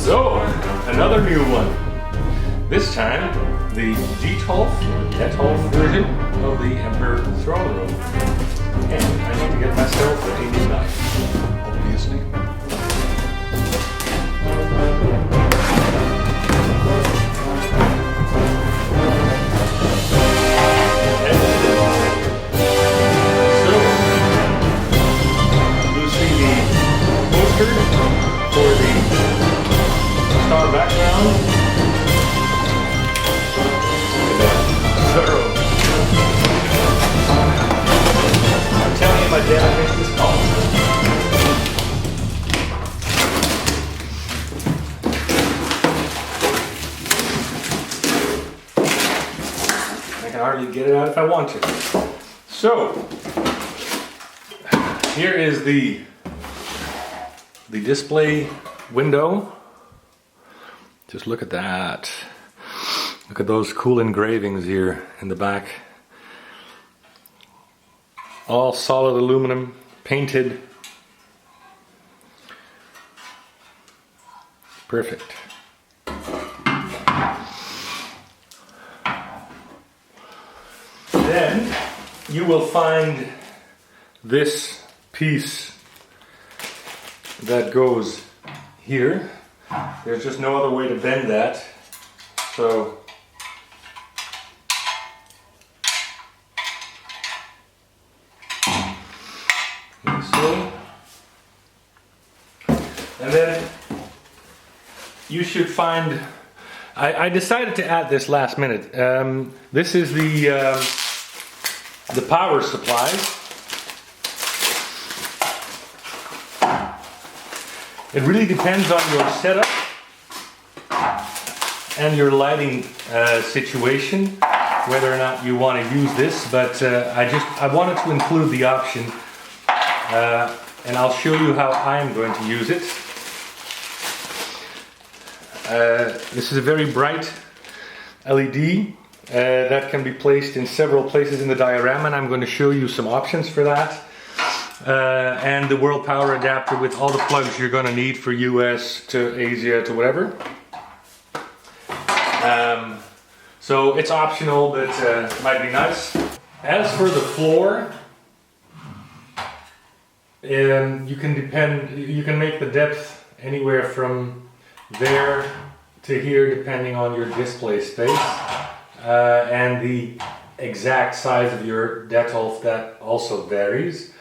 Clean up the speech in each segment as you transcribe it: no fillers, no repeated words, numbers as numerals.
So, another new one. This time, the DETOLF version of the Emperor Throne Room. And I need to get myself a new knife, obviously. For the star background. Thorough. I'm telling you, my dad makes this call. I can hardly get it out if I want to. So, here is the display window. Just look at that. Look at those cool engravings here in the back. All solid aluminum, painted. Perfect. Then you will find this piece that goes here. There's just no other way to bend that. So like so. And then you should find, I decided to add this last minute. This is the power supply. It really depends on your setup and your lighting situation, whether or not you want to use this, but I wanted to include the option, and I'll show you how I'm going to use it. This is a very bright LED that can be placed in several places in the diorama, and I'm going to show you some options for that. And the world power adapter with all the plugs you're going to need for US to Asia to whatever. So it's optional, but it might be nice. As for the floor, you can make the depth anywhere from there to here depending on your display space, and the exact size of your DETOLF that also varies.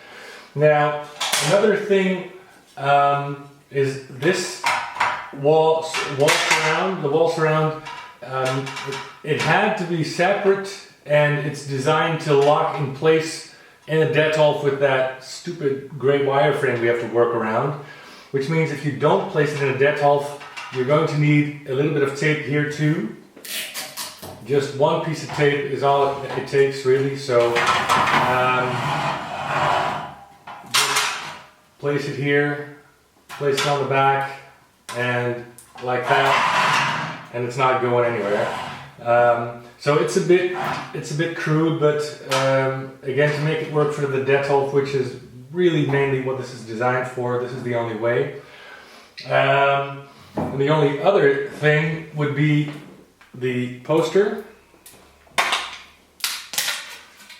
Now, another thing is this wall surround. It had to be separate, and it's designed to lock in place in a DETOLF with that stupid gray wireframe we have to work around. Which means if you don't place it in a DETOLF, you're going to need a little bit of tape here too. Just one piece of tape is all it takes, really. So. Place it here, place it on the back, and like that, and it's not going anywhere. So it's a bit crude, but again, to make it work for the DETOLF, which is really mainly what this is designed for, this is the only way. And the only other thing would be the poster.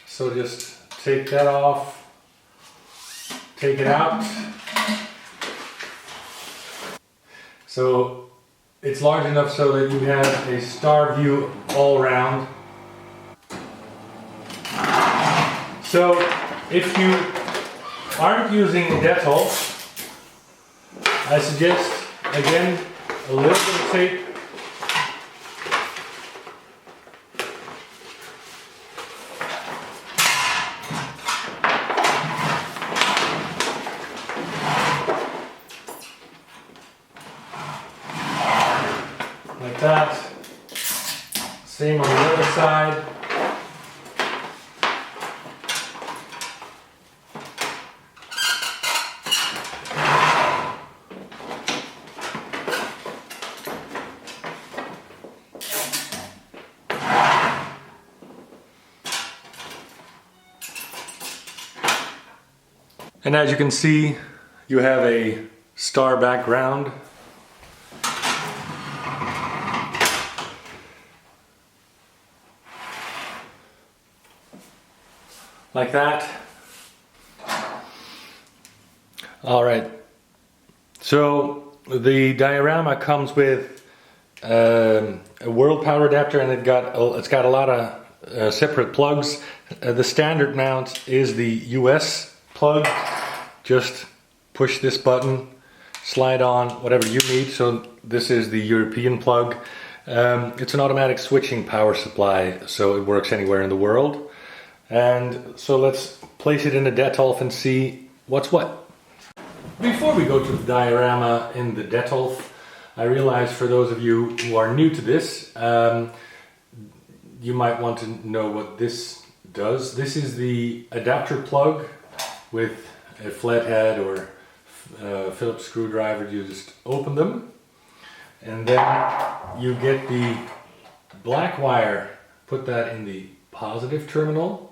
So just take that off. Take it out. So it's large enough so that you have a star view all around. So if you aren't using DETOLF, I suggest again a little bit of tape. Like that. Same on the other side. And as you can see, you have a star background. like that. Alright, so the diorama comes with a world power adapter, and it's got a lot of separate plugs. The standard mount is the US plug. Just push this button, slide on whatever you need. So this is the European plug. It's an automatic switching power supply, so it works anywhere in the world. And so let's place it in a DETOLF and see what's what. Before we go to the diorama in the DETOLF, I realize for those of you who are new to this, you might want to know what this does. This is the adapter plug with a flathead or Phillips screwdriver. You just open them, and then you get the black wire, put that in the positive terminal.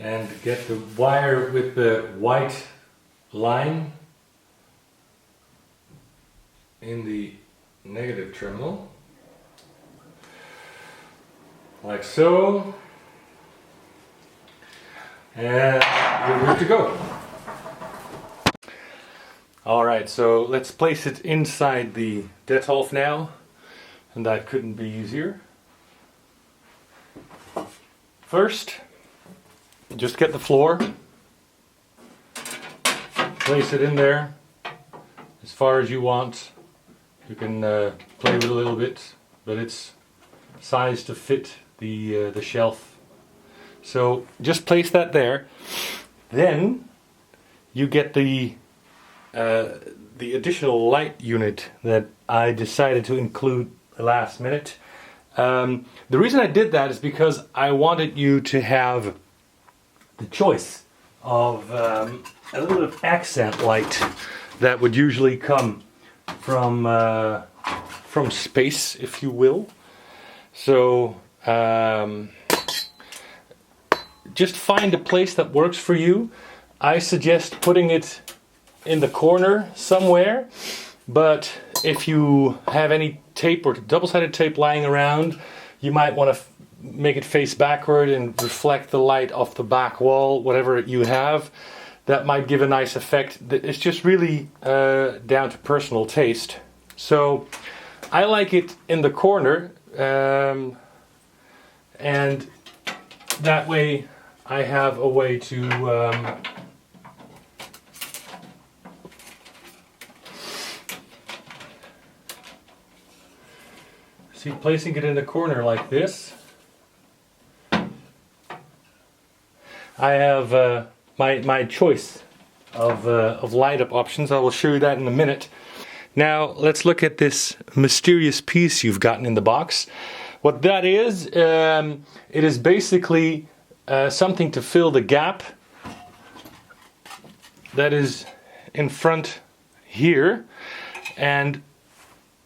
And get the wire with the white line in the negative terminal, like so, and you're good to go. Alright, so let's place it inside the DETOLF now, and that couldn't be easier. First, just get the floor, place it in there as far as you want. You can play with it a little bit, but it's sized to fit the shelf. So just place that there. Then you get the additional light unit that I decided to include last minute. The reason I did that is because I wanted you to have the choice of a little bit of accent light that would usually come from space, if you will. So just find a place that works for you. I suggest putting it in the corner somewhere, but if you have any tape or double-sided tape lying around, you might want to make it face backward and reflect the light off the back wall, whatever you have. That might give a nice effect. It's just really down to personal taste. So I like it in the corner, and that way I have a way to see, placing it in the corner like this. I have my choice of light up options. I will show you that in a minute. Now let's look at this mysterious piece you've gotten in the box. What that is, it is basically something to fill the gap that is in front here, and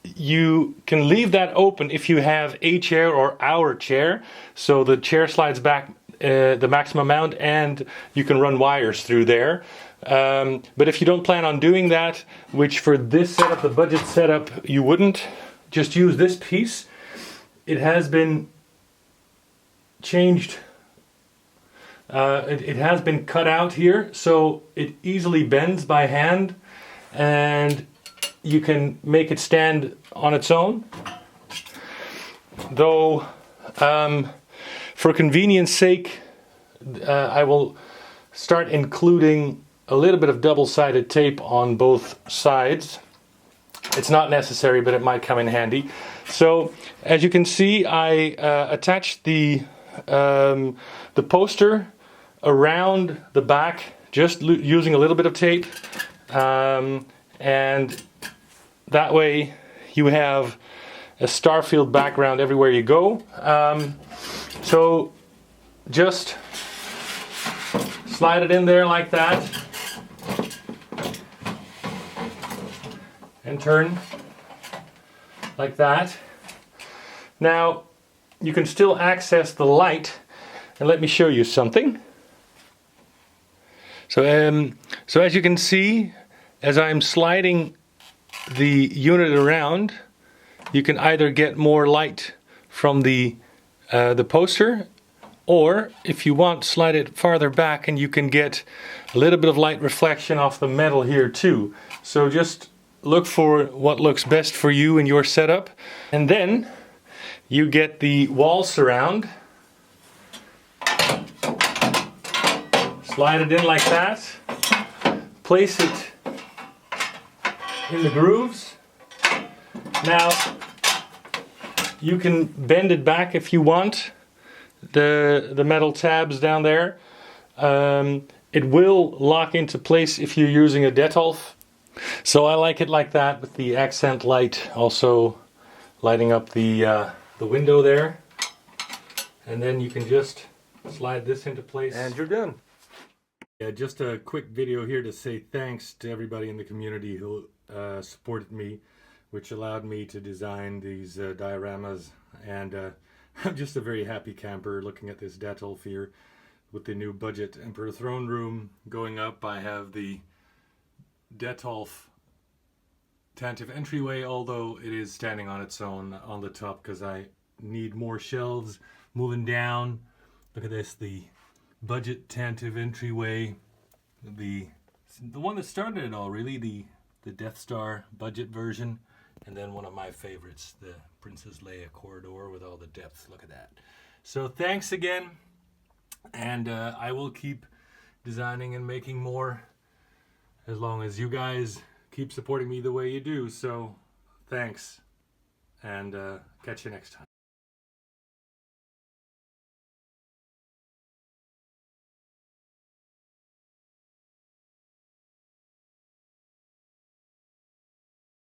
you can leave that open if you have a chair or our chair, so the chair slides back the maximum amount and you can run wires through there. But if you don't plan on doing that, which for this setup, the budget setup, you wouldn't, just use this piece. It has been changed. It has been cut out here, so it easily bends by hand, and you can make it stand on its own. Though, for convenience sake, I will start including a little bit of double-sided tape on both sides. It's not necessary, but it might come in handy. So, as you can see, I attached the poster around the back, just using a little bit of tape, and that way you have a Starfield background everywhere you go. So just slide it in there like that and turn like that. Now you can still access the light and let me show you something. So as you can see, as I'm sliding the unit around, you can either get more light from the poster, or if you want, slide it farther back and you can get a little bit of light reflection off the metal here too. So just look for what looks best for you and your setup. And then you get the wall surround. Slide it in like that. Place it in the grooves. Now, you can bend it back if you want, the metal tabs down there. It will lock into place if you're using a DETOLF. So I like it like that, with the accent light also lighting up the window there. And then you can just slide this into place. And you're done. Yeah, just a quick video here to say thanks to everybody in the community who supported me, which allowed me to design these dioramas. And I'm just a very happy camper looking at this DETOLF here with the new budget Emperor Throne Room going up. I have the DETOLF tantive entryway, although it is standing on its own on the top because I need more shelves. Moving down, look at this, the budget tantive entryway, the one that started it all really, the Death Star budget version, and then one of my favorites, the Princess Leia corridor with all the depth. Look at that. So thanks again, and I will keep designing and making more as long as you guys keep supporting me the way you do. So thanks, and catch you next time.